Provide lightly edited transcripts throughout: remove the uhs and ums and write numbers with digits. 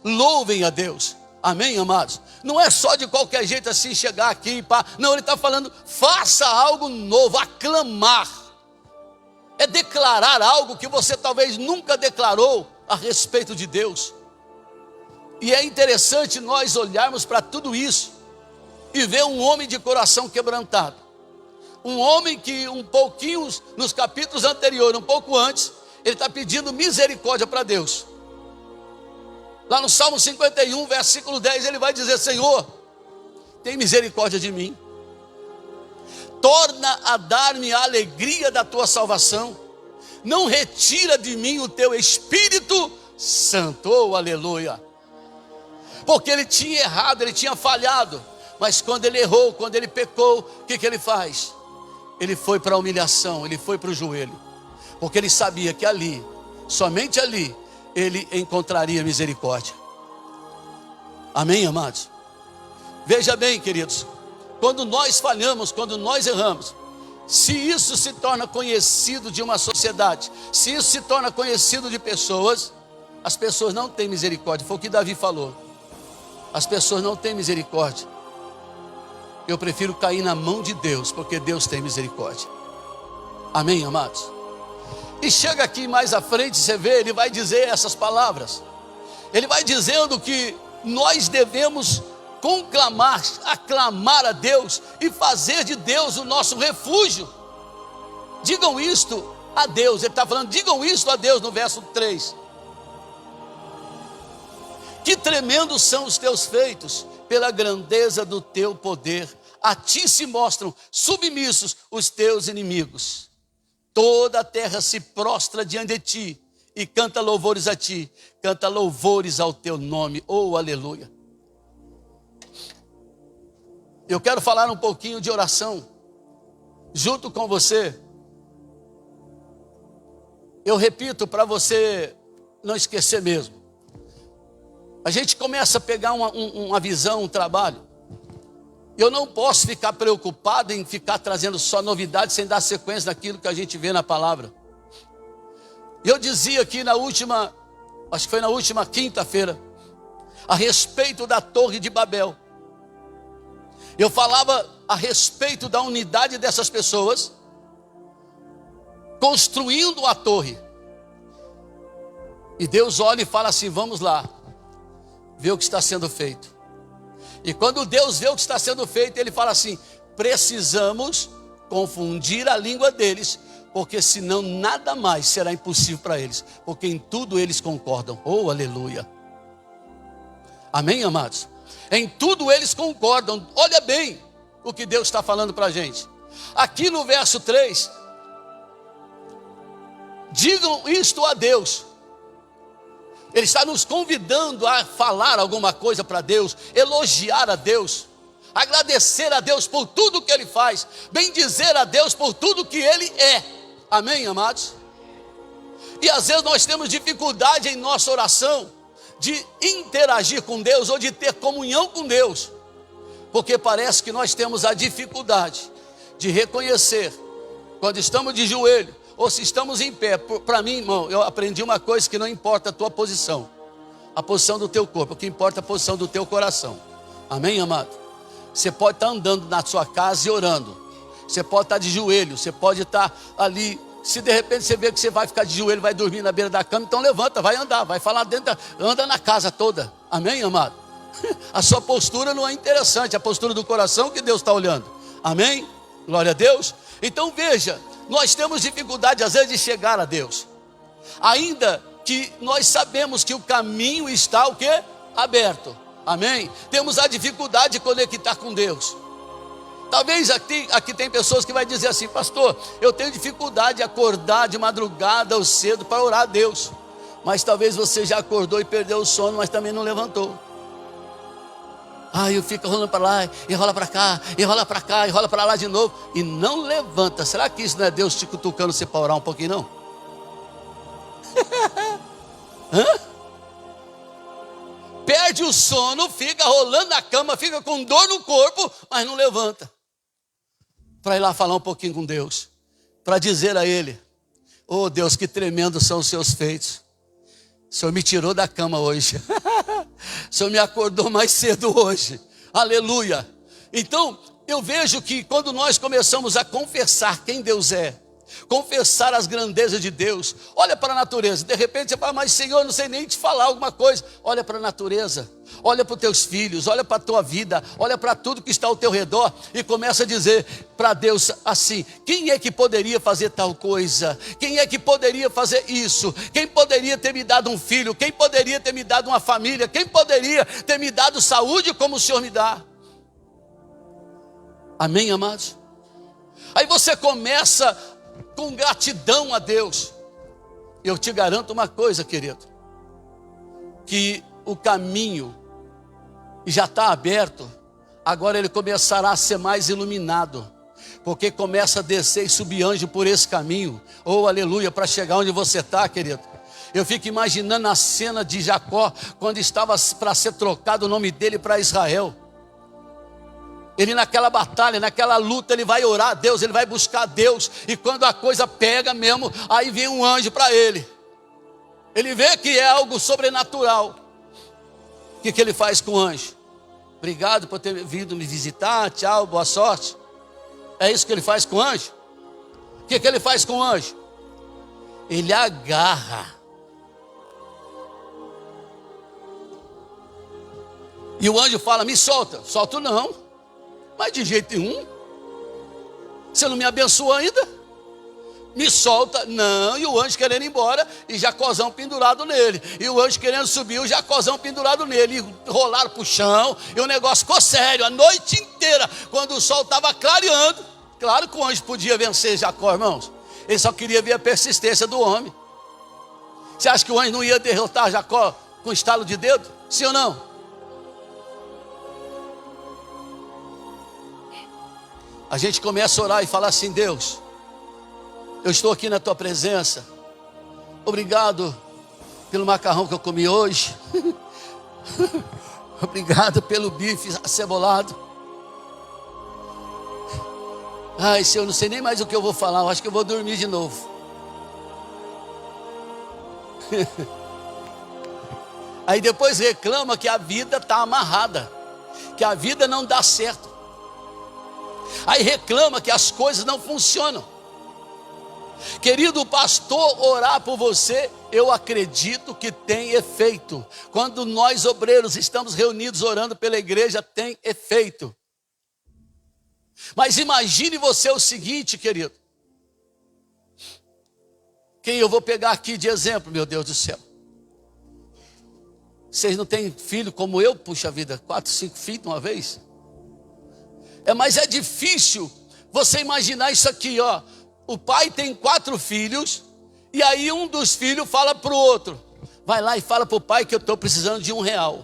Louvem a Deus. Amém, amados? Não é só de qualquer jeito assim chegar aqui, pá. Não, ele está falando, faça algo novo, aclamar. É declarar algo que você talvez nunca declarou a respeito de Deus. E é interessante nós olharmos para tudo isso e ver um homem de coração quebrantado. Um homem que um pouquinho, nos capítulos anteriores, um pouco antes, ele está pedindo misericórdia para Deus. Lá no Salmo 51, versículo 10, ele vai dizer, Senhor, tem misericórdia de mim. Torna a dar-me a alegria da tua salvação. Não retira de mim o teu Espírito Santo. Oh, aleluia. Porque ele tinha errado, ele tinha falhado. Mas quando ele errou, quando ele pecou, o que ele faz? Ele foi para a humilhação, ele foi para o joelho. Porque ele sabia que ali, somente ali, ele encontraria misericórdia. Amém, amados? Veja bem, queridos, quando nós falhamos, quando nós erramos, se isso se torna conhecido de uma sociedade, se isso se torna conhecido de pessoas, as pessoas não têm misericórdia. Foi o que Davi falou. As pessoas não têm misericórdia. Eu prefiro cair na mão de Deus, porque Deus tem misericórdia. Amém, amados? E chega aqui mais à frente, você vê, ele vai dizer essas palavras. Ele vai dizendo que nós devemos conclamar, aclamar a Deus e fazer de Deus o nosso refúgio. Digam isto a Deus. Ele está falando, digam isto a Deus no verso 3. Que tremendos são os teus feitos, pela grandeza do teu poder. A ti se mostram submissos os teus inimigos. Toda a terra se prostra diante de ti e canta louvores a ti, canta louvores ao teu nome, oh aleluia. Eu quero falar um pouquinho de oração, junto com você. Eu repito para você não esquecer mesmo. A gente começa a pegar uma visão, um trabalho. Eu não posso ficar preocupado em ficar trazendo só novidades sem dar sequência naquilo que a gente vê na palavra. Eu dizia aqui na última, acho que foi na última quinta-feira, a respeito da Torre de Babel. Eu falava a respeito da unidade dessas pessoas, construindo a torre. E Deus olha e fala assim, vamos lá, ver o que está sendo feito. E quando Deus vê o que está sendo feito, Ele fala assim, precisamos confundir a língua deles, porque senão nada mais será impossível para eles, porque em tudo eles concordam. Oh, aleluia. Amém, amados? Em tudo eles concordam. Olha bem o que Deus está falando para a gente. Aqui no verso 3, digam isto a Deus. Ele está nos convidando a falar alguma coisa para Deus, elogiar a Deus, agradecer a Deus por tudo que Ele faz, bendizer a Deus por tudo que Ele é. Amém, amados? E às vezes nós temos dificuldade em nossa oração de interagir com Deus ou de ter comunhão com Deus, porque parece que nós temos a dificuldade de reconhecer quando estamos de joelho ou se estamos em pé. Para mim, irmão, eu aprendi uma coisa, que não importa a tua posição, a posição do teu corpo, o que importa é a posição do teu coração. Amém, amado? Você pode estar andando na sua casa e orando, você pode estar de joelho, você pode estar ali. Se de repente você vê que você vai ficar de joelho, vai dormir na beira da cama, então levanta, vai andar, vai falar dentro, anda na casa toda. Amém, amado? A sua postura não é interessante, a postura do coração que Deus está olhando. Amém? Glória a Deus. Então veja, nós temos dificuldade às vezes de chegar a Deus, ainda que nós sabemos que o caminho está o quê? Aberto. Amém? Temos a dificuldade de conectar com Deus. Talvez aqui tem pessoas que vai dizer assim, pastor, eu tenho dificuldade de acordar de madrugada ou cedo para orar a Deus. Mas talvez você já acordou e perdeu o sono, mas também não levantou. Eu fico rolando para lá, e rola para cá, e rola para cá, e rola para lá de novo, e não levanta. Será que isso não é Deus te cutucando você para orar um pouquinho, não? Perde o sono, fica rolando na cama, fica com dor no corpo, mas não levanta para ir lá falar um pouquinho com Deus, para dizer a Ele, oh Deus, que tremendos são os seus feitos. O Senhor me tirou da cama hoje. O Senhor me acordou mais cedo hoje. Aleluia. Então, eu vejo que quando nós começamos a confessar quem Deus é, confessar as grandezas de Deus, olha para a natureza. De repente você fala, mas Senhor, eu não sei nem te falar alguma coisa. Olha para a natureza, olha para os teus filhos, olha para a tua vida, olha para tudo que está ao teu redor e começa a dizer para Deus assim: quem é que poderia fazer tal coisa? Quem é que poderia fazer isso? Quem poderia ter me dado um filho? Quem poderia ter me dado uma família? Quem poderia ter me dado saúde como o Senhor me dá? Amém, amados? Aí você começa com gratidão a Deus. Eu te garanto uma coisa, querido, que o caminho já está aberto. Agora ele começará a ser mais iluminado, porque começa a descer e subir anjo por esse caminho. Oh, aleluia, para chegar onde você está, querido. Eu fico imaginando a cena de Jacó, quando estava para ser trocado o nome dele para Israel. Ele naquela batalha, naquela luta, ele vai orar a Deus, ele vai buscar a Deus. E quando a coisa pega mesmo, aí vem um anjo para ele. Ele vê que é algo sobrenatural. O que ele faz com o anjo? Obrigado por ter vindo me visitar, tchau, boa sorte. É isso que ele faz com o anjo? O que ele faz com o anjo? Ele agarra. E o anjo fala, me solta. Solto não. Mas de jeito nenhum. Você não me abençoou ainda? Me solta. Não. E o anjo querendo ir embora e Jacózão pendurado nele. E o anjo querendo subir, o Jacózão pendurado nele. E rolaram para o chão e o negócio ficou sério a noite inteira. Quando o sol estava clareando. Claro que o anjo podia vencer Jacó, irmãos. Ele só queria ver a persistência do homem. Você acha que o anjo não ia derrotar Jacó com estalo de dedo? Sim ou não? A gente começa a orar e falar assim: Deus, eu estou aqui na tua presença. Obrigado pelo macarrão que eu comi hoje. Obrigado pelo bife acebolado. Ai, Senhor, não sei nem mais o que eu vou falar. Eu acho que eu vou dormir de novo. Aí depois reclama que a vida está amarrada, que a vida não dá certo. Aí reclama que as coisas não funcionam. Querido pastor, orar por você, eu acredito que tem efeito. Quando nós obreiros estamos reunidos orando pela igreja, tem efeito. Mas imagine você o seguinte, querido. Quem eu vou pegar aqui de exemplo, meu Deus do céu? Vocês não têm filho como eu? Puxa vida, 4, 5 filhos de uma vez? Mas é difícil você imaginar isso aqui, ó. O pai tem 4 filhos, e aí um dos filhos fala para o outro: vai lá e fala para o pai que eu estou precisando de R$1.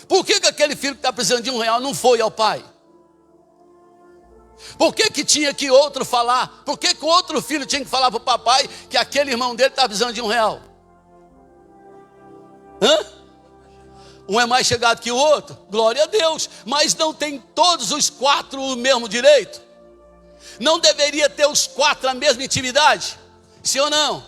Por que aquele filho que está precisando de R$1 não foi ao pai? Por que tinha que outro falar? Por que o outro filho tinha que falar para o papai que aquele irmão dele está precisando de R$1? Um é mais chegado que o outro, glória a Deus, mas não tem todos os 4 o mesmo direito? Não deveria ter os 4 a mesma intimidade? Sim ou não?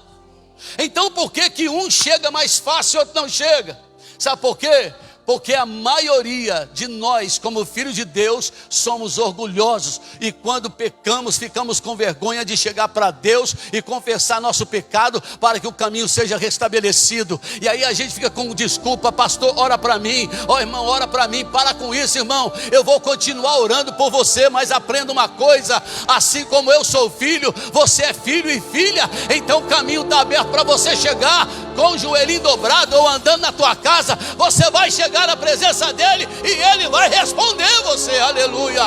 Então por que um chega mais fácil e outro não chega? Sabe por quê? Porque a maioria de nós, como filhos de Deus, somos orgulhosos. E quando pecamos, ficamos com vergonha de chegar para Deus e confessar nosso pecado, para que o caminho seja restabelecido. E aí a gente fica com desculpa: pastor, ora para mim. Ó, irmão, ora para mim. Para com isso, irmão. Eu vou continuar orando por você, mas aprenda uma coisa: assim como eu sou filho, você é filho e filha. Então o caminho está aberto para você chegar com o joelhinho dobrado ou andando na tua casa. Você vai chegar na presença dele e ele vai responder você. Aleluia.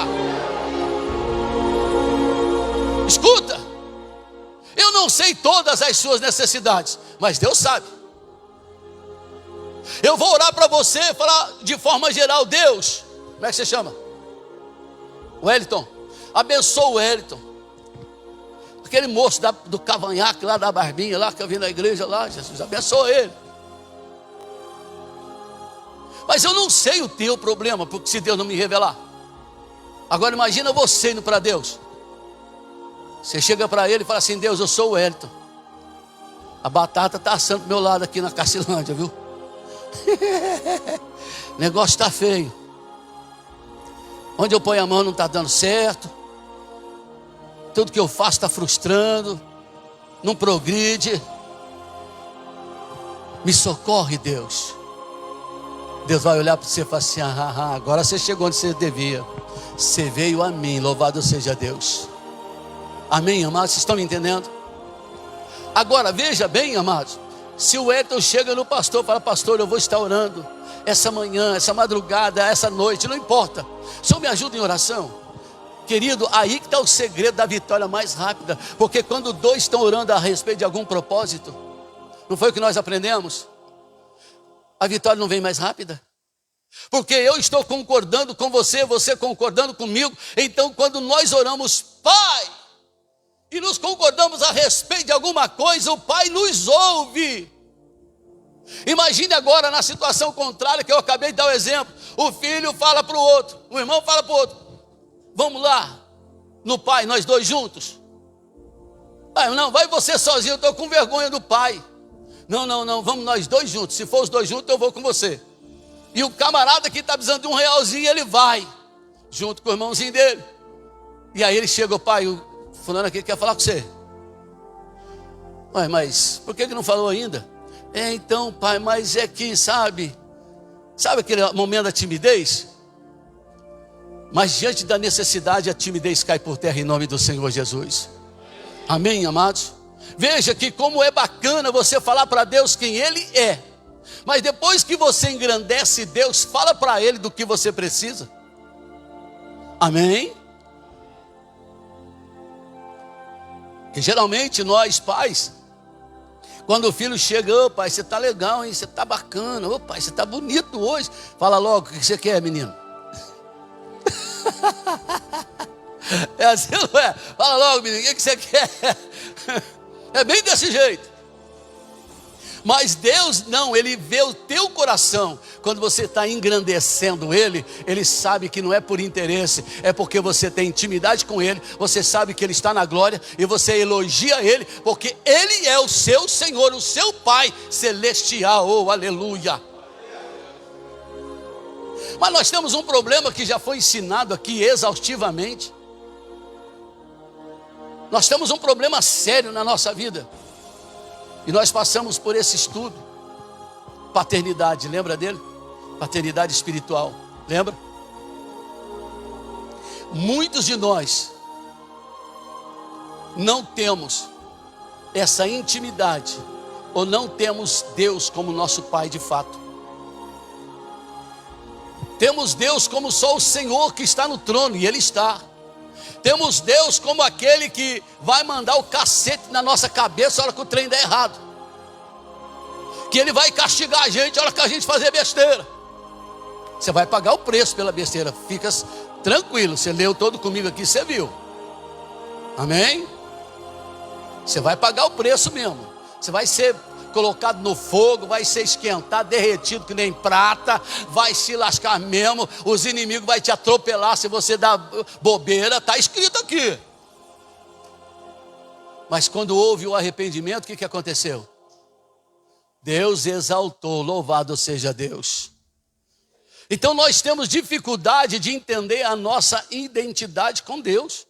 Escuta, eu não sei todas as suas necessidades, mas Deus sabe. Eu vou orar para você, falar de forma geral: Deus, como é que você chama? Wellington. Abençoa o Wellington, aquele moço do cavanhaque lá, da barbinha lá, que eu vim na igreja lá. Jesus, abençoa ele. Mas eu não sei o teu problema, porque se Deus não me revelar. Agora imagina você indo para Deus. Você chega para ele e fala assim: Deus, eu sou o Wellington. A batata está assando do meu lado aqui na Cacilândia, viu? O negócio está feio. Onde eu ponho a mão não está dando certo. Tudo que eu faço está frustrando. Não progride. Me socorre, Deus. Deus vai olhar para você e falar assim: agora você chegou onde você devia. Você veio a mim, louvado seja Deus. Amém, amados? Vocês estão me entendendo? Agora, veja bem, amados. Se o Edson chega no pastor e fala: pastor, eu vou estar orando essa manhã, essa madrugada, essa noite, não importa. O Senhor me ajuda em oração. Querido, aí que está o segredo da vitória mais rápida. Porque quando dois estão orando a respeito de algum propósito, não foi o que nós aprendemos? A vitória não vem mais rápida. Porque eu estou concordando com você, você concordando comigo. Então quando nós oramos, Pai, e nos concordamos a respeito de alguma coisa, o Pai nos ouve. Imagine agora na situação contrária que eu acabei de dar o exemplo. O filho fala para o outro, o irmão fala para o outro: vamos lá no pai, nós dois juntos. Ah, não, vai você sozinho, eu estou com vergonha do pai. Não, vamos nós dois juntos. Se for os dois juntos, eu vou com você. E o camarada que está precisando de um realzinho, ele vai junto com o irmãozinho dele. E aí ele chega: o pai, o fulano aqui quer falar com você. Ué, mas por que não falou ainda? Então, pai, mas é que sabe aquele momento da timidez? Mas diante da necessidade, a timidez cai por terra em nome do Senhor Jesus. Amém, amados? Veja que como é bacana você falar para Deus quem Ele é. Mas depois que você engrandece Deus, fala para Ele do que você precisa. Amém? E geralmente nós pais, quando o filho chega: ô pai, você está legal, hein? Você está bacana, ô pai, você está bonito hoje. Fala logo, o que você quer, menino? É assim, não é? Fala logo, menino, o que você quer? É bem desse jeito. Mas Deus não, Ele vê o teu coração. Quando você está engrandecendo Ele, Ele sabe que não é por interesse, é porque você tem intimidade com Ele. Você sabe que Ele está na glória e você elogia Ele, porque Ele é o seu Senhor, o seu Pai celestial. Oh, aleluia. Mas nós temos um problema que já foi ensinado aqui exaustivamente. Nós temos um problema sério na nossa vida. E nós passamos por esse estudo. Paternidade, lembra dele? Paternidade espiritual, lembra? Muitos de nós não temos essa intimidade, ou não temos Deus como nosso Pai de fato. Temos Deus como só o Senhor que está no trono, e Ele está. Temos Deus como aquele que vai mandar o cacete na nossa cabeça na hora que o trem der errado. Que Ele vai castigar a gente na hora que a gente fazer besteira. Você vai pagar o preço pela besteira. Fica tranquilo, você leu todo comigo aqui, você viu. Amém? Você vai pagar o preço mesmo. Você vai ser colocado no fogo, vai ser esquentado, derretido que nem prata, vai se lascar mesmo, os inimigos vão te atropelar se você dá bobeira, está escrito aqui. Mas quando houve o arrependimento, o que aconteceu? Deus exaltou, louvado seja Deus. Então nós temos dificuldade de entender a nossa identidade com Deus.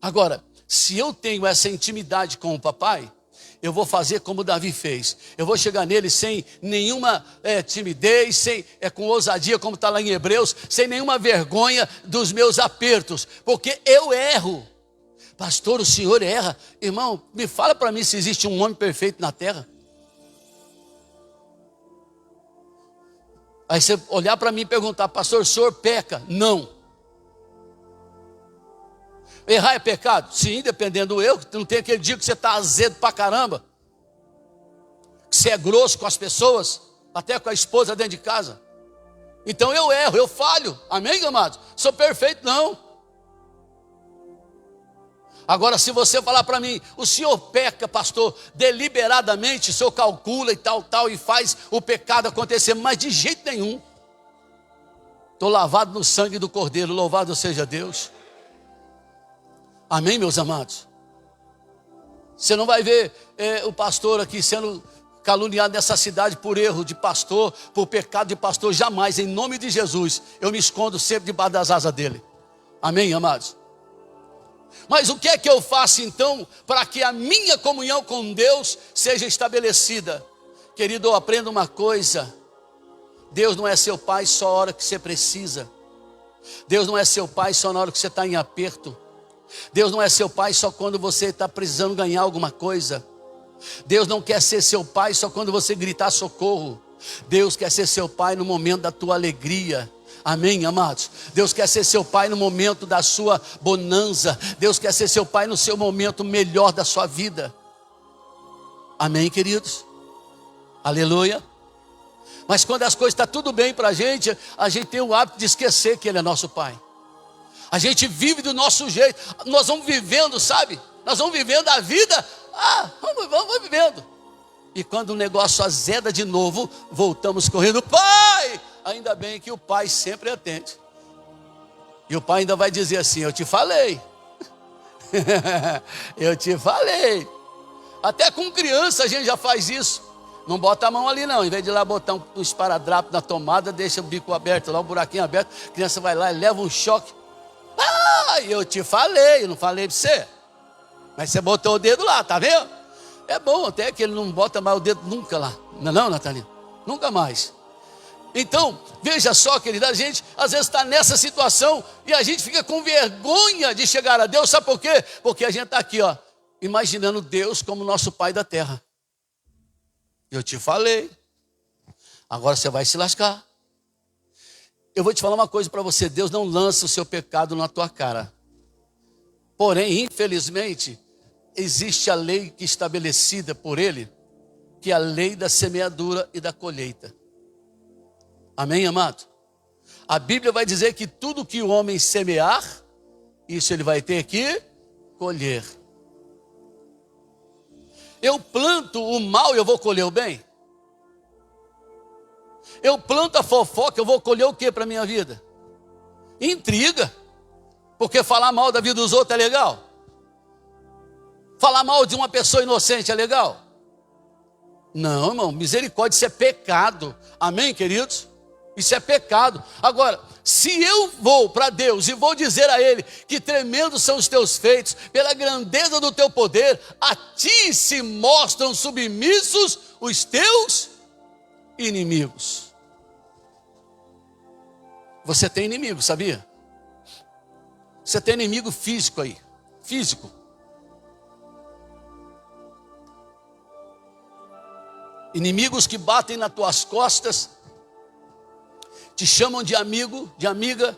Agora, se eu tenho essa intimidade com o papai, eu vou fazer como Davi fez. Eu vou chegar nele sem nenhuma timidez, com ousadia, como está lá em Hebreus, sem nenhuma vergonha dos meus apertos, porque eu erro. Pastor, o senhor erra? Irmão, me fala para mim se existe um homem perfeito na terra. Aí você olhar para mim e perguntar: pastor, o senhor peca? Não. Errar é pecado? Sim, dependendo do erro. Não tem aquele dia que você está azedo pra caramba, que você é grosso com as pessoas, até com a esposa dentro de casa. Então eu erro, eu falho. Amém, amados? Sou perfeito? Não. Agora, se você falar para mim: o senhor peca, pastor, deliberadamente, o senhor calcula e tal, e faz o pecado acontecer, mas de jeito nenhum. Estou lavado no sangue do Cordeiro, louvado seja Deus. Amém, meus amados? Você não vai ver o pastor aqui sendo caluniado nessa cidade por erro de pastor, por pecado de pastor, jamais, em nome de Jesus, eu me escondo sempre debaixo das asas dele. Amém, amados? Mas o que é que eu faço então para que a minha comunhão com Deus seja estabelecida? Querido, aprenda uma coisa: Deus não é seu pai só na hora que você precisa. Deus não é seu pai só na hora que você está em aperto. Deus não é seu pai só quando você está precisando ganhar alguma coisa. Deus não quer ser seu pai só quando você gritar socorro. Deus quer ser seu pai no momento da tua alegria. Amém, amados? Deus quer ser seu pai no momento da sua bonança. Deus quer ser seu pai no seu momento melhor da sua vida. Amém, queridos? Aleluia. Mas quando as coisas estão tudo bem para a gente tem o hábito de esquecer que Ele é nosso pai. A gente vive do nosso jeito. Nós vamos vivendo, sabe? Nós vamos vivendo a vida. Vamos vivendo. E quando o negócio azeda de novo, voltamos correndo: pai! Ainda bem que o pai sempre atende. E o pai ainda vai dizer assim: eu te falei. Eu te falei. Até com criança a gente já faz isso. Não bota a mão ali não, em vez de ir lá botar um esparadrapo na tomada, deixa o bico aberto lá, um buraquinho aberto, a criança vai lá e leva um choque. Eu te falei, eu não falei para você. Mas você botou o dedo lá, tá vendo? É bom até que ele não bota mais o dedo nunca lá. Não é não, Natalina? Nunca mais. Então, veja só, querida, a gente às vezes está nessa situação e a gente fica com vergonha de chegar a Deus. Sabe por quê? Porque a gente está aqui, ó, imaginando Deus como nosso pai da terra. Eu te falei, agora você vai se lascar. Eu vou te falar uma coisa para você: Deus não lança o seu pecado na tua cara. Porém, infelizmente, existe a lei que é estabelecida por Ele, que é a lei da semeadura e da colheita. Amém, amado? A Bíblia vai dizer que tudo que o homem semear, isso ele vai ter que colher. Eu planto o mal e eu vou colher o bem? Eu planto a fofoca, eu vou colher o que para a minha vida? Intriga. Porque falar mal da vida dos outros é legal? Falar mal de uma pessoa inocente é legal? Não, irmão, misericórdia, isso é pecado. Amém, queridos? Isso é pecado. Agora, se eu vou para Deus e vou dizer a Ele que tremendos são os teus feitos, pela grandeza do teu poder, a ti se mostram submissos os teus inimigos. Você tem inimigo, sabia? Você tem inimigo físico aí, físico. Inimigos que batem nas tuas costas, te chamam de amigo, de amiga.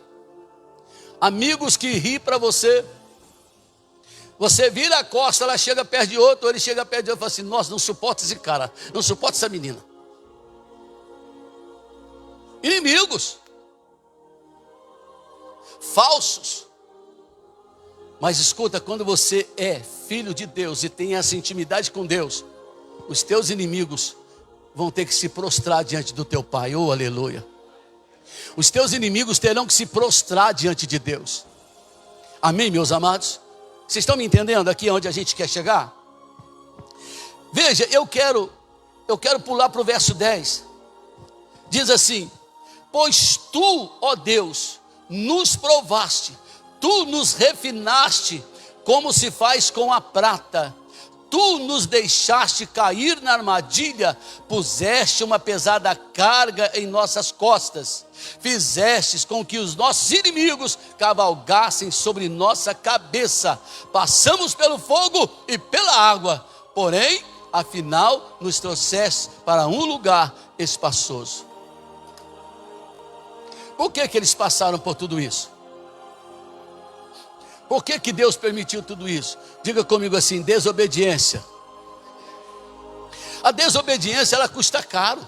Amigos que riem para você. Você vira a costa, ela chega perto de outro, ele chega perto de outro e fala assim: nossa, não suporta esse cara, não suporta essa menina. Inimigos. Falsos. Mas escuta, quando você é filho de Deus e tem essa intimidade com Deus, os teus inimigos vão ter que se prostrar diante do teu Pai. Oh, aleluia. Os teus inimigos terão que se prostrar diante de Deus. Amém, meus amados? Vocês estão me entendendo aqui onde a gente quer chegar? Veja, eu quero pular para o verso 10. Diz assim: pois tu, ó Deus, nos provaste, tu nos refinaste, como se faz com a prata. Tu nos deixaste cair na armadilha, puseste uma pesada carga em nossas costas, fizestes com que os nossos inimigos cavalgassem sobre nossa cabeça. Passamos pelo fogo e pela água, porém, afinal, nos trouxeste para um lugar espaçoso. Por que eles passaram por tudo isso? Por que Deus permitiu tudo isso? Diga comigo assim: desobediência. A desobediência, ela custa caro.